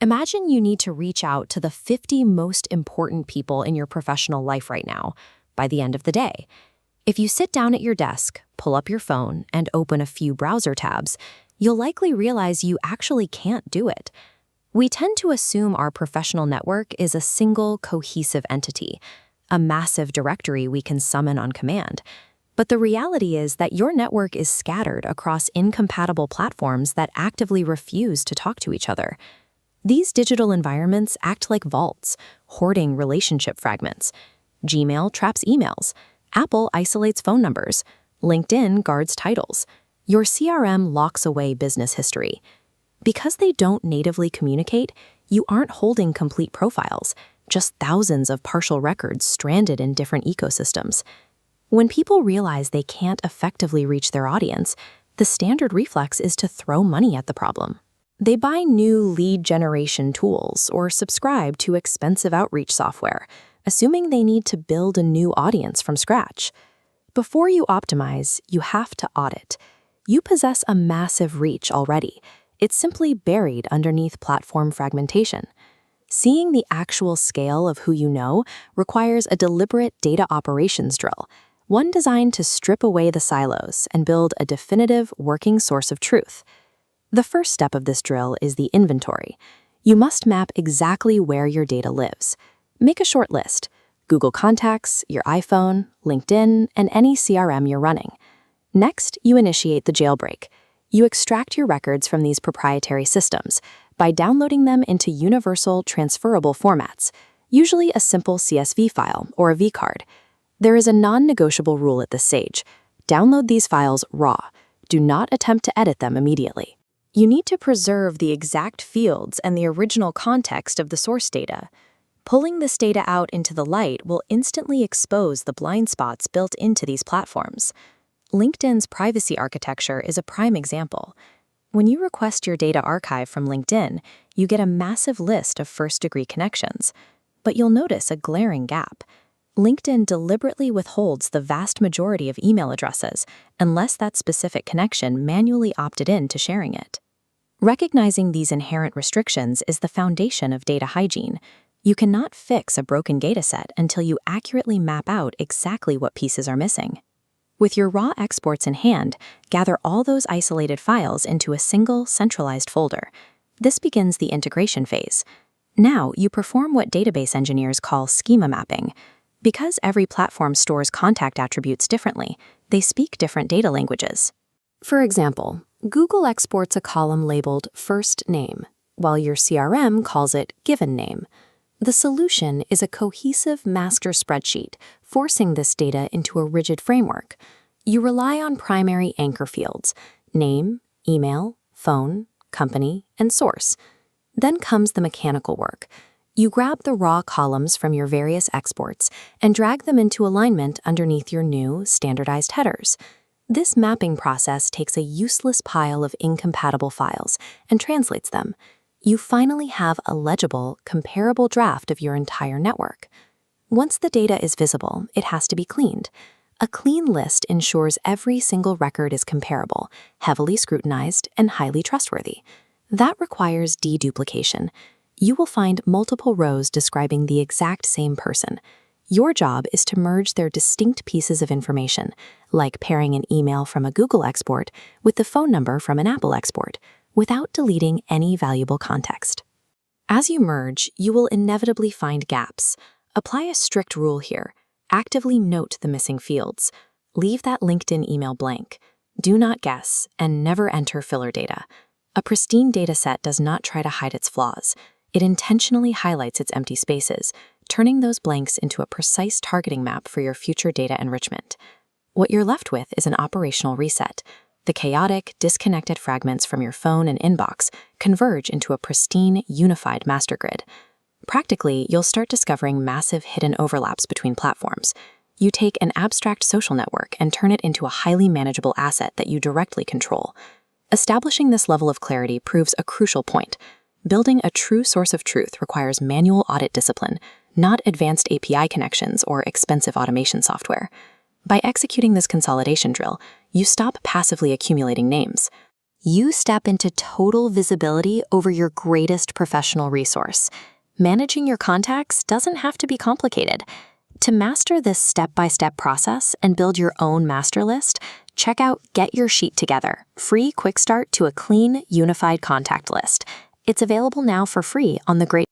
Imagine you need to reach out to the 50 most important people in your professional life right now by the end of the day. If you sit down at your desk, pull up your phone, and open a few browser tabs, you'll likely realize you actually can't do it. We tend to assume our professional network is a single, cohesive entity, a massive directory we can summon on command. But the reality is that your network is scattered across incompatible platforms that actively refuse to talk to each other. These digital environments act like vaults, hoarding relationship fragments. Gmail traps emails. Apple isolates phone numbers. LinkedIn guards titles. Your CRM locks away business history. Because they don't natively communicate, you aren't holding complete profiles, just thousands of partial records stranded in different ecosystems. When people realize they can't effectively reach their audience, the standard reflex is to throw money at the problem. They buy new lead generation tools or subscribe to expensive outreach software, assuming they need to build a new audience from scratch. Before you optimize, you have to audit. You possess a massive reach already. It's simply buried underneath platform fragmentation. Seeing the actual scale of who you know requires a deliberate data operations drill, one designed to strip away the silos and build a definitive working source of truth. The first step of this drill is the inventory. You must map exactly where your data lives. Make a short list: Google Contacts, your iPhone, LinkedIn, and any CRM you're running. Next, you initiate the jailbreak. You extract your records from these proprietary systems by downloading them into universal transferable formats, usually a simple CSV file or a vCard. There is a non-negotiable rule at this stage: download these files raw. Do not attempt to edit them immediately. You need to preserve the exact fields and the original context of the source data. Pulling this data out into the light will instantly expose the blind spots built into these platforms. LinkedIn's privacy architecture is a prime example. When you request your data archive from LinkedIn, you get a massive list of first-degree connections. But you'll notice a glaring gap. LinkedIn deliberately withholds the vast majority of email addresses unless that specific connection manually opted in to sharing it. Recognizing these inherent restrictions is the foundation of data hygiene. You cannot fix a broken dataset until you accurately map out exactly what pieces are missing. With your raw exports in hand, gather all those isolated files into a single, centralized folder. This begins the integration phase. Now, you perform what database engineers call schema mapping. Because every platform stores contact attributes differently, they speak different data languages. For example, Google exports a column labeled first name, while your CRM calls it given name. The solution is a cohesive master spreadsheet, forcing this data into a rigid framework. You rely on primary anchor fields: name, email, phone, company, and source. Then comes the mechanical work. You grab the raw columns from your various exports and drag them into alignment underneath your new, standardized headers. This mapping process takes a useless pile of incompatible files and translates them. You finally have a legible, comparable draft of your entire network. Once the data is visible, it has to be cleaned. A clean list ensures every single record is comparable, heavily scrutinized, and highly trustworthy. That requires deduplication. You will find multiple rows describing the exact same person. Your job is to merge their distinct pieces of information, like pairing an email from a Google export with the phone number from an Apple export, without deleting any valuable context. As you merge, you will inevitably find gaps. Apply a strict rule here. Actively note the missing fields. Leave that LinkedIn email blank. Do not guess, and never enter filler data. A pristine dataset does not try to hide its flaws. It intentionally highlights its empty spaces, turning those blanks into a precise targeting map for your future data enrichment. What you're left with is an operational reset. The chaotic, disconnected fragments from your phone and inbox converge into a pristine, unified master grid. Practically, you'll start discovering massive hidden overlaps between platforms. You take an abstract social network and turn it into a highly manageable asset that you directly control. Establishing this level of clarity proves a crucial point. Building a true source of truth requires manual audit discipline, not advanced API connections or expensive automation software. By executing this consolidation drill, you stop passively accumulating names. you step into total visibility over your greatest professional resource. Managing your contacts doesn't have to be complicated. To master this step-by-step process and build your own master list, check out Get Your Sheet Together, free quick start to a clean, unified contact list. It's available now for free on the Great